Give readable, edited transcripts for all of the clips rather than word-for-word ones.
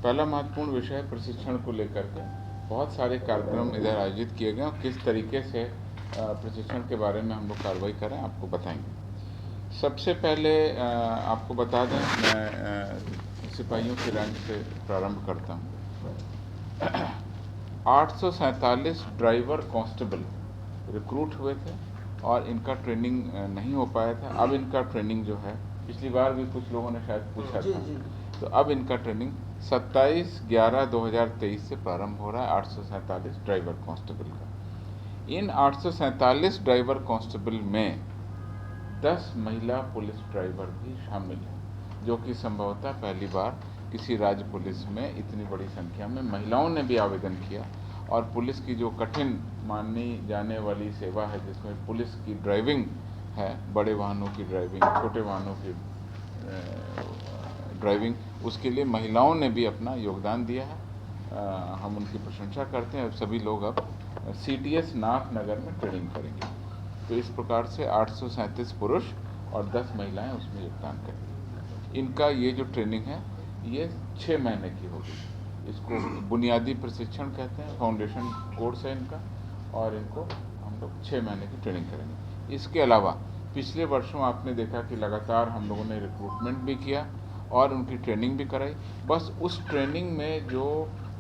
पहला महत्वपूर्ण विषय प्रशिक्षण को लेकर के बहुत सारे कार्यक्रम इधर आयोजित किए गए और किस तरीके से प्रशिक्षण के बारे में हम लोग कार्रवाई करें आपको बताएंगे। सबसे पहले आपको बता दें, मैं सिपाहियों की रैंक से प्रारंभ करता हूँ। 847 ड्राइवर कांस्टेबल रिक्रूट हुए थे और इनका ट्रेनिंग नहीं हो पाया था। अब इनका ट्रेनिंग जो है, पिछली बार भी कुछ लोगों ने शायद पूछा था, तो अब इनका ट्रेनिंग 27/11/2023 से प्रारंभ हो रहा है 847 ड्राइवर कांस्टेबल का। इन 847 ड्राइवर कांस्टेबल में 10 महिला पुलिस ड्राइवर भी शामिल हैं, जो कि संभवतः पहली बार किसी राज्य पुलिस में इतनी बड़ी संख्या में महिलाओं ने भी आवेदन किया। और पुलिस की जो कठिन मानी जाने वाली सेवा है, जिसमें पुलिस की ड्राइविंग है, बड़े वाहनों की ड्राइविंग, छोटे वाहनों की ड्राइविंग, उसके लिए महिलाओं ने भी अपना योगदान दिया है। हम उनकी प्रशंसा करते हैं। सभी लोग अब CTS नाथनगर में ट्रेनिंग करेंगे। तो इस प्रकार से 837 पुरुष और 10 महिलाएं उसमें योगदान करेंगी। इनका ये जो ट्रेनिंग है ये 6 महीने की होगी। इसको बुनियादी प्रशिक्षण कहते हैं, फाउंडेशन कोर्स है इनका, और इनको हम लोग 6 महीने की ट्रेनिंग करेंगे। इसके अलावा पिछले वर्षों आपने देखा कि लगातार हम लोगों ने रिक्रूटमेंट भी किया और उनकी ट्रेनिंग भी कराई। बस उस ट्रेनिंग में जो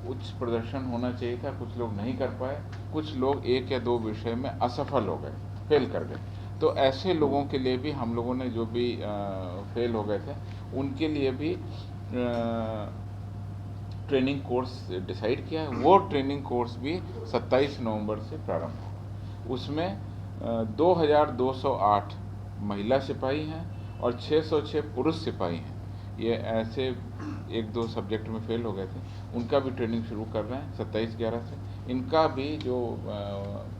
उच्च प्रदर्शन होना चाहिए था, कुछ लोग नहीं कर पाए, कुछ लोग 1 या 2 विषय में असफल हो गए, फेल कर गए। तो ऐसे लोगों के लिए भी हम लोगों ने, जो भी फेल हो गए थे, उनके लिए भी ट्रेनिंग कोर्स डिसाइड किया है। वो ट्रेनिंग कोर्स भी 27 नवंबर से प्रारंभ होगा। उसमें 2208 महिला सिपाही हैं और 606 पुरुष सिपाही हैं। ये ऐसे 1-2 सब्जेक्ट में फेल हो गए थे, उनका भी ट्रेनिंग शुरू कर रहे हैं 27/11 से। इनका भी जो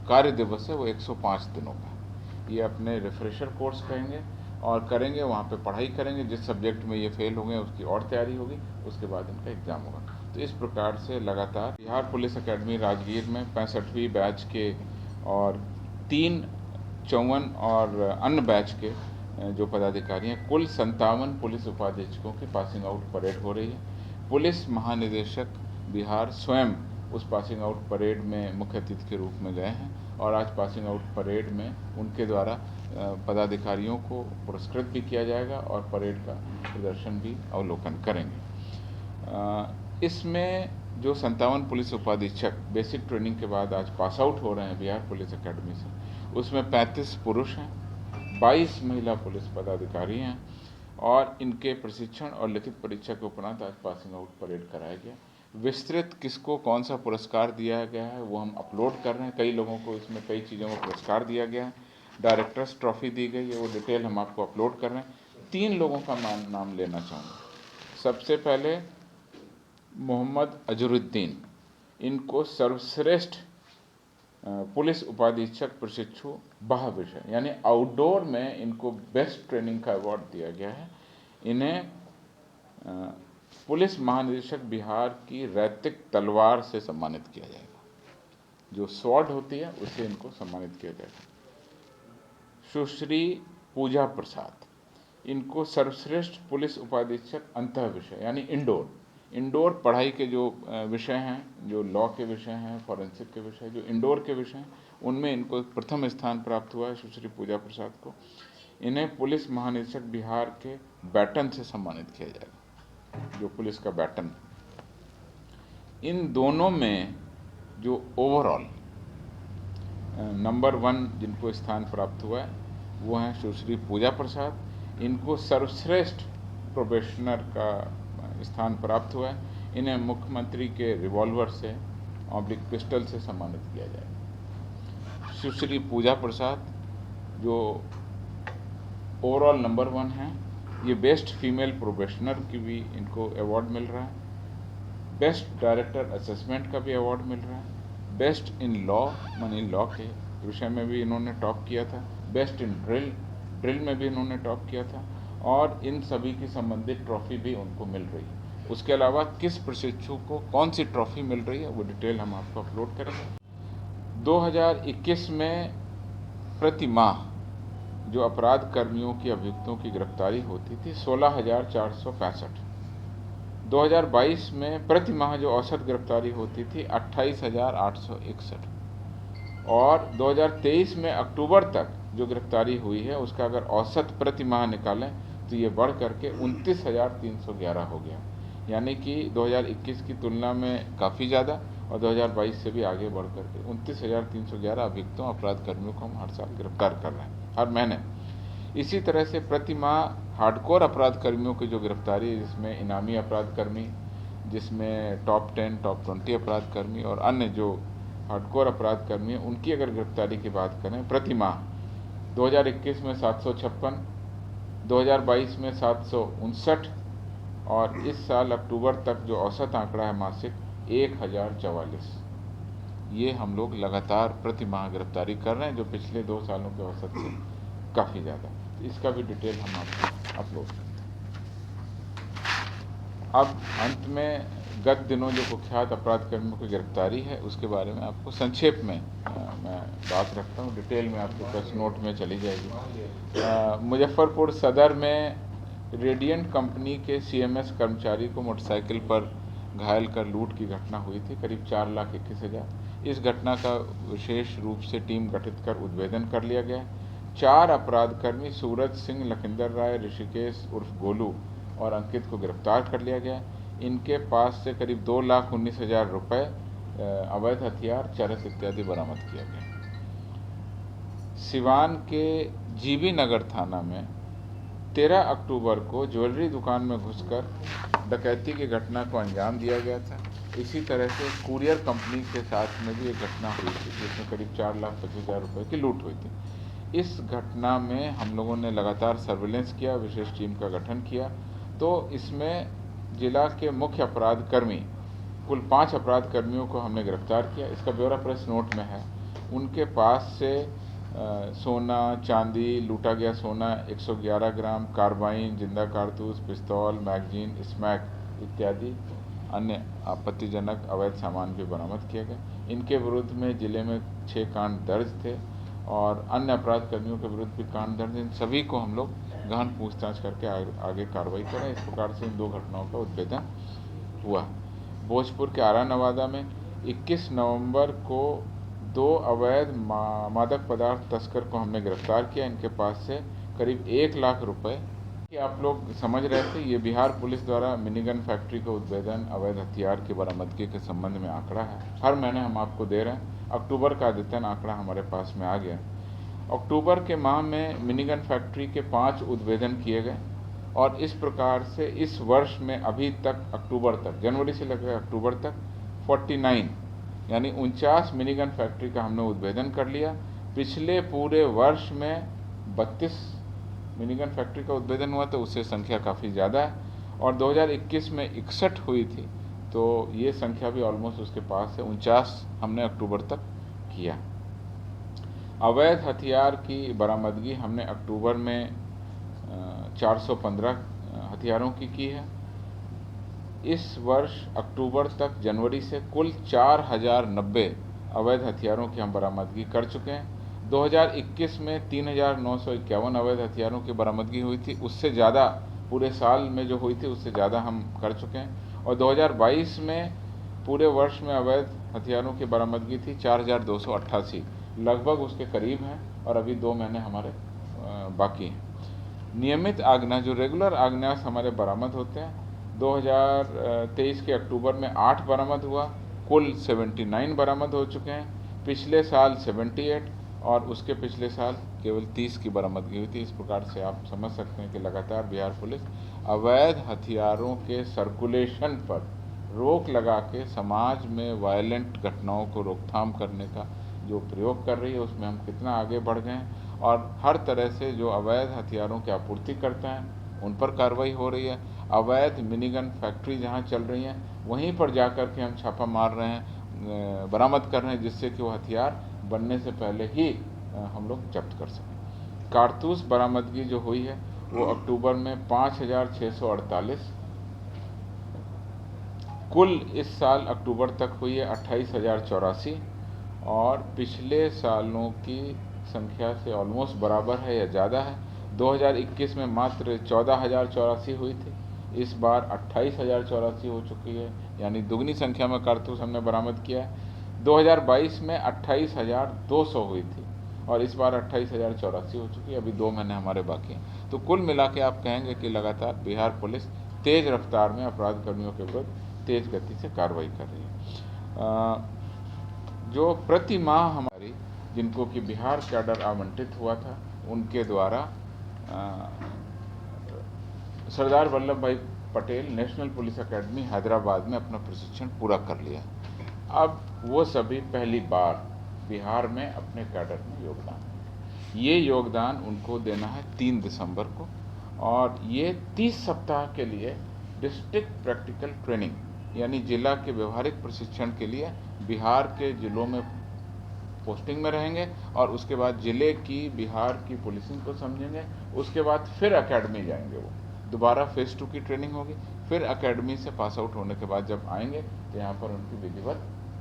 कार्य दिवस है वो 105 दिनों का है। ये अपने रिफ्रेशर कोर्स करेंगे और करेंगे, वहाँ पे पढ़ाई करेंगे। जिस सब्जेक्ट में ये फेल हो गए उसकी और तैयारी होगी, उसके बाद इनका एग्ज़ाम होगा। तो इस प्रकार से लगातार बिहार पुलिस अकेडमी राजगीर में 65वीं बैच के और 3 54 और अन्य बैच के जो पदाधिकारी हैं, कुल 57 पुलिस उपाधीक्षकों की पासिंग आउट परेड हो रही है। पुलिस महानिदेशक बिहार स्वयं उस पासिंग आउट परेड में मुख्य अतिथि के रूप में गए हैं और आज पासिंग आउट परेड में उनके द्वारा पदाधिकारियों को पुरस्कृत भी किया जाएगा और परेड का प्रदर्शन भी अवलोकन करेंगे। इसमें जो 57 पुलिस उपाधीक्षक बेसिक ट्रेनिंग के बाद आज पास आउट हो रहे हैं बिहार पुलिस अकेडमी से, उसमें 35 पुरुष हैं, 22 महिला पुलिस पदाधिकारी हैं और इनके प्रशिक्षण और लिखित परीक्षा के उपरांत आज पासिंग आउट परेड कराया गया। विस्तृत किसको कौन सा पुरस्कार दिया गया है वो हम अपलोड कर रहे हैं। कई लोगों को इसमें कई चीज़ों को पुरस्कार दिया गया है, डायरेक्टर्स ट्रॉफी दी गई है, वो डिटेल हम आपको अपलोड कर रहे हैं। 3 लोगों का नाम लेना चाहूँगा। सबसे पहले मोहम्मद अजरुद्दीन, इनको सर्वश्रेष्ठ पुलिस उपाधीक्षक प्रशिक्षु बाह्य विषय यानी आउटडोर में इनको बेस्ट ट्रेनिंग का अवार्ड दिया गया है। इन्हें पुलिस महानिदेशक बिहार की रैतिक तलवार से सम्मानित किया जाएगा, जो स्वॉर्ड होती है उससे इनको सम्मानित किया जाएगा। सुश्री पूजा प्रसाद, इनको सर्वश्रेष्ठ पुलिस उपाधीक्षक अंतः विषय यानी इंडोर पढ़ाई के जो विषय हैं, जो लॉ के विषय हैं, फॉरेंसिक के विषय, जो इंडोर के विषय हैं, उनमें इनको प्रथम स्थान प्राप्त हुआ है सुश्री पूजा प्रसाद को। इन्हें पुलिस महानिदेशक बिहार के बैटन से सम्मानित किया जाएगा, जो पुलिस का बैटन। इन दोनों में जो ओवरऑल नंबर 1 जिनको स्थान प्राप्त हुआ है वो हैं सुश्री पूजा प्रसाद। इनको सर्वश्रेष्ठ प्रोबेशनर का स्थान प्राप्त हुआ है। इन्हें मुख्यमंत्री के रिवॉल्वर से पिस्टल से सम्मानित किया जाएगा। सुश्री पूजा प्रसाद जो ओवरऑल नंबर 1 हैं, ये बेस्ट फीमेल प्रोबेशनर की भी इनको अवार्ड मिल रहा है, बेस्ट डायरेक्टर असेसमेंट का भी अवार्ड मिल रहा है, best in law money law के विषय में भी इन्होंने टॉप किया था, बेस्ट इन ड्रिल में भी इन्होंने टॉप किया था और इन सभी की संबंधित ट्रॉफी भी उनको मिल रही है। उसके अलावा किस प्रशिक्षु को कौन सी ट्रॉफी मिल रही है वो डिटेल हम आपको अपलोड करेंगे। 2021 में प्रति माह जो अपराध कर्मियों की अभियुक्तों की गिरफ्तारी होती थी 16,465, 2022 में प्रति माह जो औसत गिरफ्तारी होती थी 28,861, और 2023 में अक्टूबर तक जो गिरफ्तारी हुई है उसका अगर औसत प्रति माह निकालें तो ये बढ़ करके 29,311 हो गया। यानी कि 2021 की तुलना में काफ़ी ज़्यादा, और 2022 से भी आगे बढ़ करके 29,311 अभियुक्तों अपराध कर्मियों को हम हर साल गिरफ्तार कर रहे हैं, हर महीने। इसी तरह से प्रति माह हार्डकोर अपराध कर्मियों की जो गिरफ्तारी है, जिसमें इनामी अपराध कर्मी, जिसमें टॉप 10 टॉप 20 अपराध कर्मी और अन्य जो हार्डकोर अपराध कर्मी हैं, उनकी अगर गिरफ्तारी की बात करें प्रति माह 2021 में 756, 2022 में 759, और इस साल अक्टूबर तक जो औसत आंकड़ा है मासिक 1044। ये हम लोग लगातार प्रति माह गिरफ्तारी कर रहे हैं, जो पिछले 2 सालों के औसत से काफ़ी ज़्यादा। इसका भी डिटेल हम आपको अपलोड करें। अब अंत में गत दिनों जो कुख्यात अपराध कर्मियों की गिरफ्तारी है उसके बारे में आपको संक्षेप में मैं बात रखता हूँ। डिटेल में आपके पास नोट में चली जाएगी। मुजफ्फरपुर सदर में रेडियंट कंपनी के सीएमएस कर्मचारी को मोटरसाइकिल पर घायल कर लूट की घटना हुई थी, करीब 4,21,000। इस घटना का विशेष रूप से टीम गठित कर उद्भेदन कर लिया गया। 4 अपराधकर्मी सूरज सिंह, लखिंदर राय, ऋषिकेश उर्फ गोलू और अंकित को गिरफ्तार कर लिया गया। इनके पास से करीब 2,19,000 रुपये, अवैध हथियार, चरस इत्यादि बरामद किया गया। सिवान के जीबी नगर थाना में 13 अक्टूबर को ज्वेलरी दुकान में घुसकर डकैती की घटना को अंजाम दिया गया था। इसी तरह से कुरियर कंपनी के साथ में भी एक घटना हुई थी जिसमें करीब 4,25,000 रुपये की लूट हुई थी। इस घटना में हम लोगों ने लगातार सर्विलेंस किया, विशेष टीम का गठन किया, तो इसमें जिला के मुख्य अपराध कर्मी कुल 5 अपराध कर्मियों को हमने गिरफ्तार किया। इसका ब्यौरा प्रेस नोट में है। उनके पास से सोना, चांदी, लूटा गया सोना 111 ग्राम, कार्बाइन, जिंदा कारतूस, पिस्तौल, मैगजीन, स्मैक इत्यादि अन्य आपत्तिजनक अवैध सामान भी बरामद किया गया। इनके विरुद्ध में जिले में 6 कांड दर्ज थे और अन्य अपराध कर्मियों के विरुद्ध भी कांड दर्ज। इन सभी को हम लोग गहन पूछताछ करके आगे कार्रवाई करें। इस प्रकार से इन 2 घटनाओं का उद्भेदन हुआ। भोजपुर के आरा नवादा में 21 नवंबर को 2 अवैध मादक पदार्थ तस्कर को हमने गिरफ्तार किया। इनके पास से करीब 1 लाख रुपए कि आप लोग समझ रहे थे, ये बिहार पुलिस द्वारा मिनीगन फैक्ट्री का उद्भेदन, अवैध हथियार की बरामदगी के संबंध में आंकड़ा है। हर महीने हम आपको दे रहे हैं। अक्टूबर का अद्यतन आंकड़ा हमारे पास में आ गया। अक्टूबर के माह में मिनीगन फैक्ट्री के 5 उद्भेदन किए गए और इस प्रकार से इस वर्ष में अभी तक अक्टूबर तक, जनवरी से लेकर अक्टूबर तक 49 यानी 49 मिनीगन फैक्ट्री का हमने उद्भेदन कर लिया। पिछले पूरे वर्ष में 32 मिनीगन फैक्ट्री का उद्भेदन हुआ, तो उससे संख्या काफ़ी ज़्यादा है। और 2021 में 61 हुई थी, तो ये संख्या भी ऑलमोस्ट उसके पास है। 49 हमने अक्टूबर तक किया। अवैध हथियार की बरामदगी हमने अक्टूबर में 415 हथियारों की है। इस वर्ष अक्टूबर तक, जनवरी से कुल 4,090 अवैध हथियारों की हम बरामदगी कर चुके हैं। 2021 में 3,951 अवैध हथियारों की बरामदगी हुई थी, उससे ज़्यादा पूरे साल में जो हुई थी उससे ज़्यादा हम कर चुके हैं। और 2022 में पूरे वर्ष में अवैध हथियारों की बरामदगी थी 4,288, लगभग उसके करीब हैं, और अभी 2 महीने हमारे बाकी हैं। नियमित आगना, जो रेगुलर आग्नेयास्त्र हमारे बरामद होते हैं, 2023 के अक्टूबर में 8 बरामद हुआ, कुल 79 बरामद हो चुके हैं। पिछले साल 78 और उसके पिछले साल केवल 30 की बरामदगी हुई थी। इस प्रकार से आप समझ सकते हैं कि लगातार बिहार पुलिस अवैध हथियारों के सर्कुलेशन पर रोक लगा के समाज में वायलेंट घटनाओं को रोकथाम करने का जो प्रयोग कर रही है, उसमें हम कितना आगे बढ़ गए हैं। और हर तरह से जो अवैध हथियारों की आपूर्ति करते हैं उन पर कार्रवाई हो रही है। अवैध मिनीगन फैक्ट्री जहां चल रही हैं वहीं पर जाकर के हम छापा मार रहे हैं, बरामद कर रहे हैं, जिससे कि वो हथियार बनने से पहले ही हम लोग जब्त कर सकें। कारतूस बरामदगी जो हुई है वो अक्टूबर में 5,648, कुल इस साल अक्टूबर तक हुई है 28,084, और पिछले सालों की संख्या से ऑलमोस्ट बराबर है या ज़्यादा है। 2021 में मात्र 14,084 हुई थी, इस बार 28,084 हो चुकी है, यानी दुगनी संख्या में कारतूस हमने बरामद किया है। 2022 में 28,200 हुई थी और इस बार 28,084 हो चुकी है। अभी 2 महीने हमारे बाकी हैं। तो कुल मिला के आप कहेंगे कि लगातार बिहार पुलिस तेज़ रफ्तार में अपराध कर्मियों के विरुद्ध तेज़ गति से कार्रवाई कर रही है। जो प्रति माह हमारी जिनको कि बिहार कैडर आवंटित हुआ था, उनके द्वारा सरदार वल्लभ भाई Patel national police academy Hyderabad में अपना प्रशिक्षण पूरा कर लिया। अब वो सभी पहली बार बिहार में अपने कैडर में योगदान, ये योगदान उनको देना है 3 दिसंबर को, और ये 30 सप्ताह के लिए डिस्ट्रिक्ट प्रैक्टिकल ट्रेनिंग यानी जिला के व्यवहारिक प्रशिक्षण के लिए बिहार के जिलों में पोस्टिंग में रहेंगे और उसके बाद ज़िले की बिहार की पुलिसिंग को समझेंगे। उसके बाद फिर एकेडमी जाएंगे, वो दोबारा फेज़ 2 की ट्रेनिंग होगी। फिर एकेडमी से पास आउट होने के बाद जब आएंगे तो यहाँ पर उनकी विधिवत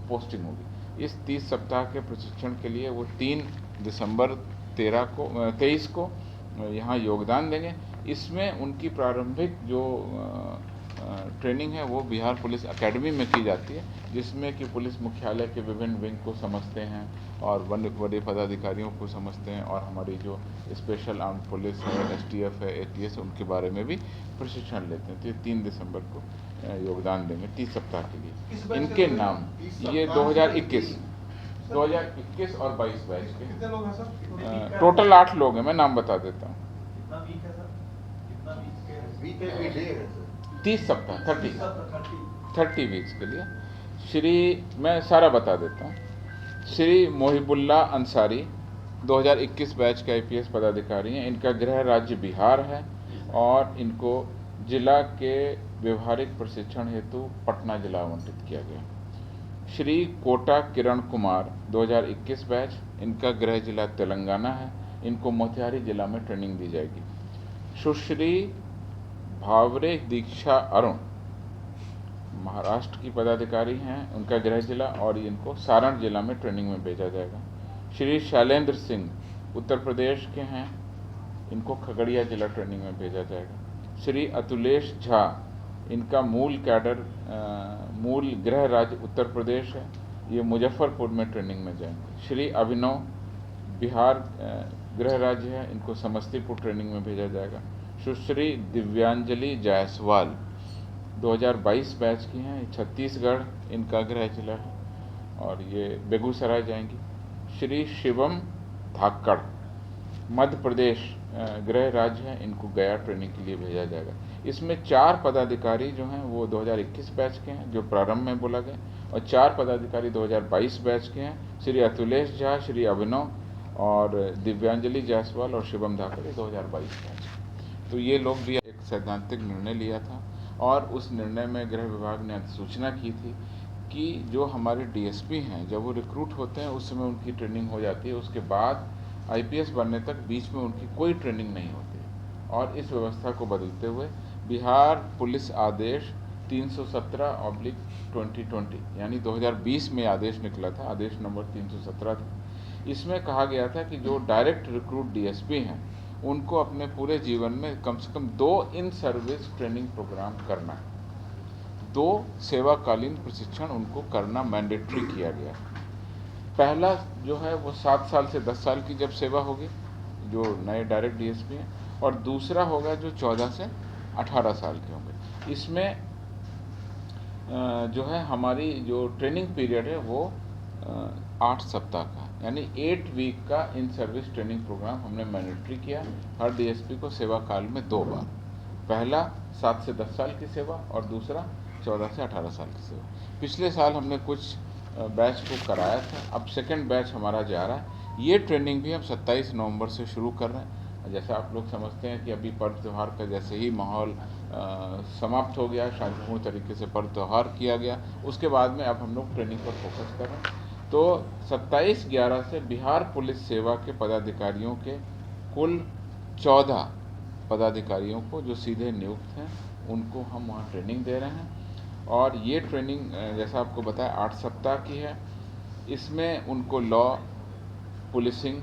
पोस्टिंग होगी। इस 30 सप्ताह के प्रशिक्षण के लिए वो 3 दिसंबर 23 को यहाँ योगदान देंगे। इसमें उनकी प्रारंभिक जो ट्रेनिंग है वो बिहार पुलिस एकेडमी में की जाती है, जिसमें कि पुलिस मुख्यालय के विभिन्न विंग को समझते हैं और बड़े पदाधिकारियों को समझते हैं, और हमारी जो स्पेशल आर्म पुलिस है, STF है, ATS, उनके बारे में भी प्रशिक्षण लेते हैं। तो ये 3 दिसंबर को योगदान देंगे 30 सप्ताह के लिए। इनके नाम ये 2021 और 22 बैच के टोटल 8 लोग हैं। मैं नाम बता देता हूँ। 30 सप्ताह 30 वीक्स के लिए। मैं सारा बता देता हूँ। श्री मोहिबुल्ला अंसारी 2021 बैच के IPS पदाधिकारी हैं। इनका गृह राज्य बिहार है और इनको जिला के व्यवहारिक प्रशिक्षण हेतु पटना जिला आवंटित किया गया। श्री कोटा किरण कुमार 2021 बैच, इनका गृह जिला तेलंगाना है। इनको मोतिहारी जिला में ट्रेनिंग दी जाएगी। सुश्री भावरे दीक्षा अरुण महाराष्ट्र की पदाधिकारी हैं, उनका गृह जिला, और इनको सारण जिला में ट्रेनिंग में भेजा जाएगा। श्री शैलेंद्र सिंह उत्तर प्रदेश के हैं, इनको खगड़िया जिला ट्रेनिंग में भेजा जाएगा। श्री अतुलेश झा, इनका मूल गृह राज्य उत्तर प्रदेश है, ये मुजफ्फरपुर में ट्रेनिंग में जाएंगे। श्री अभिनव बिहार गृह राज्य है, इनको समस्तीपुर ट्रेनिंग में भेजा जाएगा। सुश्री दिव्यांजलि जायसवाल 2022 बैच की हैं, छत्तीसगढ़ इनका गृह जिला है और ये बेगूसराय जाएंगी। श्री शिवम धाकड़ मध्य प्रदेश गृह राज्य है, इनको गया ट्रेनिंग के लिए भेजा जाएगा। इसमें 4 पदाधिकारी जो हैं वो 2021 बैच के हैं, जो प्रारंभ में बोला गया, और 4 पदाधिकारी 2022 बैच के हैं। श्री अतुलेश झा, श्री अभिनव और दिव्यांजलि जायसवाल और शिवम धाकड़ 2022 बैच। तो ये लोग भी एक सैद्धांतिक निर्णय लिया था और उस निर्णय में गृह विभाग ने अधिसूचना की थी कि जो हमारे DSP हैं जब वो रिक्रूट होते हैं उस समय उनकी ट्रेनिंग हो जाती है, उसके बाद IPS बनने तक बीच में उनकी कोई ट्रेनिंग नहीं होती। और इस व्यवस्था को बदलते हुए बिहार पुलिस आदेश 317/2020 यानी 2020 में आदेश निकला था, आदेश नंबर 317 था। इसमें कहा गया था कि जो डायरेक्ट रिक्रूट DSP हैं उनको अपने पूरे जीवन में कम से कम 2 इन सर्विस ट्रेनिंग प्रोग्राम करना है, 2 सेवाकालीन प्रशिक्षण उनको करना मैंडेटरी किया गया। पहला जो है वो 7 साल से 10 साल की जब सेवा होगी जो नए डायरेक्ट DSP हैं, और दूसरा होगा जो 14 से 18 साल के होंगे। इसमें जो है हमारी जो ट्रेनिंग पीरियड है वो 8 सप्ताह का, यानी 8 वीक का इन सर्विस ट्रेनिंग प्रोग्राम हमने मैंडेटरी किया हर DSP को सेवा काल में 2 बार। पहला 7 से 10 साल की सेवा और दूसरा 14 से 18 साल की सेवा। पिछले साल हमने कुछ बैच को कराया था, अब सेकंड बैच हमारा जा रहा है। ये ट्रेनिंग भी हम 27 नवंबर से शुरू कर रहे हैं। जैसा आप लोग समझते हैं कि अभी पर्व त्यौहार का जैसे ही माहौल समाप्त हो गया, शांतिपूर्ण तरीके से पर्व त्यौहार किया गया, उसके बाद में अब हम लोग ट्रेनिंग पर फोकस कर रहे हैं। तो 27/11 से बिहार पुलिस सेवा के पदाधिकारियों के कुल 14 पदाधिकारियों को जो सीधे नियुक्त हैं उनको हम वहाँ ट्रेनिंग दे रहे हैं। और ये ट्रेनिंग जैसा आपको बताया 8 सप्ताह की है। इसमें उनको लॉ, पुलिसिंग,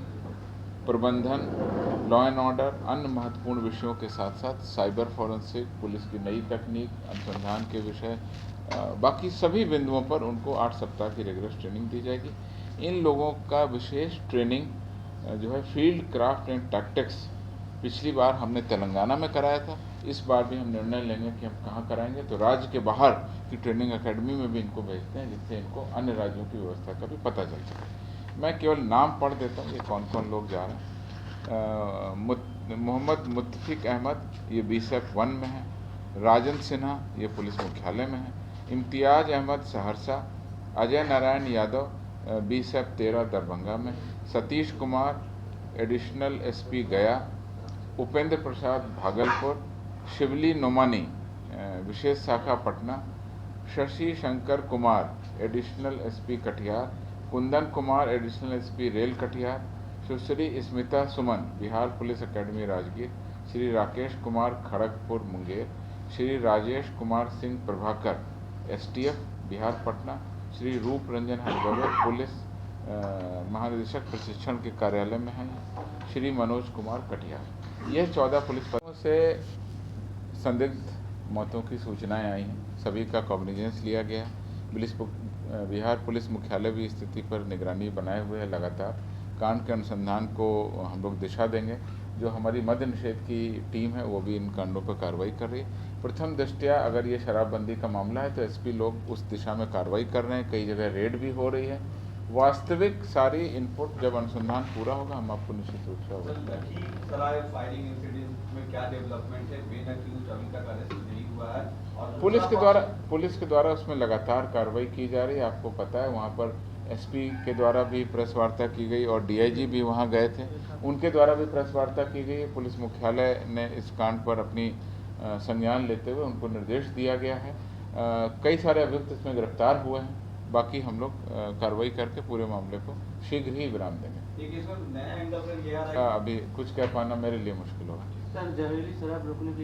प्रबंधन, लॉ एंड ऑर्डर, अन्य महत्वपूर्ण विषयों के साथ साथ साइबर फॉरेंसिक, पुलिस की नई तकनीक, अनुसंधान के विषय, बाकी सभी बिंदुओं पर उनको 8 सप्ताह की रेगुलर ट्रेनिंग दी जाएगी। इन लोगों का विशेष ट्रेनिंग जो है फील्ड क्राफ्ट एंड टैक्टिक्स पिछली बार हमने तेलंगाना में कराया था, इस बार भी हम निर्णय लेंगे कि हम कहाँ कराएंगे, तो राज्य के बाहर की ट्रेनिंग एकेडमी में भी इनको भेजते हैं, जिससे इनको अन्य राज्यों की व्यवस्था का भी पता चल सके। मैं केवल नाम पढ़ देता हूँ, ये कौन कौन लोग जा रहे हैं। मोहम्मद मुत्तफिक अहमद, ये BSF 1 में है। राजन सिन्हा, ये पुलिस मुख्यालय में है। इम्तियाज अहमद सहरसा। अजय नारायण यादव, BSF 13 दरभंगा में। सतीश कुमार, एडिशनल SP गया। उपेंद्र प्रसाद भागलपुर। शिवली नोमानी, विशेष शाखा Patna. Shashi Shankar Kumar, additional SP Katihar. Kundan Kumar, additional SP rail Katihar. Sushri Smita Suman, Bihar police academy Rajgir. Shri Rakesh Kumar, Kharagpur Munger. Shri Rajesh Kumar Singh Prabhakar, STF Bihar Patna. Shri Roop Ranjan हरगवे, police महानिदेशक प्रशिक्षण के कार्यालय में हैं। श्री मनोज कुमार कटिहार। यह 14 पुलिस पदों से संदिग्ध मौतों की सूचनाएं आई हैं, सभी का कॉग्निजेंस लिया गया। बिहार पुलिस मुख्यालय भी स्थिति पर निगरानी बनाए हुए है लगातार। कांड के अनुसंधान को हम लोग दिशा देंगे। जो हमारी मद्य निषेध की टीम है वो भी इन कांडों पर कार्रवाई कर रही है। प्रथम दृष्टया अगर ये शराबबंदी का मामला है तो SP लोग उस दिशा में कार्रवाई कर रहे हैं, कई जगह रेड भी हो रही है। वास्तविक सारी इनपुट जब अनुसंधान पूरा होगा हम आपको निश्चित रूप से अवगत लखीसराय फायरिंग इंसिडेंट में क्या डेवलपमेंट है? बेन अक्यूज्ड अभी तक अरेस्ट नहीं हुआ है और पुलिस के द्वारा उसमें लगातार कार्रवाई की जा रही है। आपको पता है वहाँ पर SP के द्वारा भी प्रेस वार्ता की गई और DIG भी वहाँ गए थे, उनके द्वारा भी प्रेस वार्ता की गई। पुलिस मुख्यालय ने इस कांड पर अपनी संज्ञान लेते हुए उनको निर्देश दिया गया है। कई सारे अभियुक्त इसमें गिरफ्तार हुए हैं। बाकी हम लोग कार्रवाई करके पूरे मामले को शीघ्र ही विराम देंगे। नया एंगल पर ये आ रहा है, अभी कुछ कह पाना मेरे लिए मुश्किल होगा। सर, जहरीली शराब रोकने के